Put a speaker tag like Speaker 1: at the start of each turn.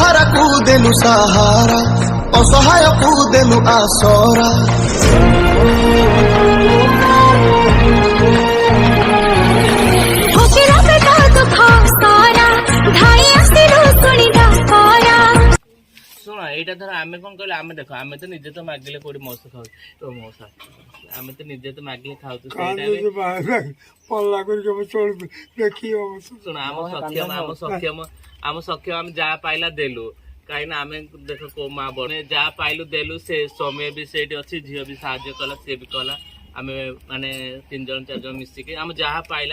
Speaker 1: बेसहारा को देलु सहारा असहाय को देलु आसरा
Speaker 2: शुण यहाँ धर आम कौन कहले आम देख आम तो निजे तो मागिले कौटी मौस खाऊ तो मौसा आम तो निजे तो मागिले खाऊ शुण आम सक्षम आम जहाँ पाइला देलु कहीं आम देख को माँ बड़े जहाँ पाइलु देलु से समय भी से अच्छी झील भी साहय कला सी भी कला आम माने 3 जन 4 जन मिसिकी आम जहाँ पाइला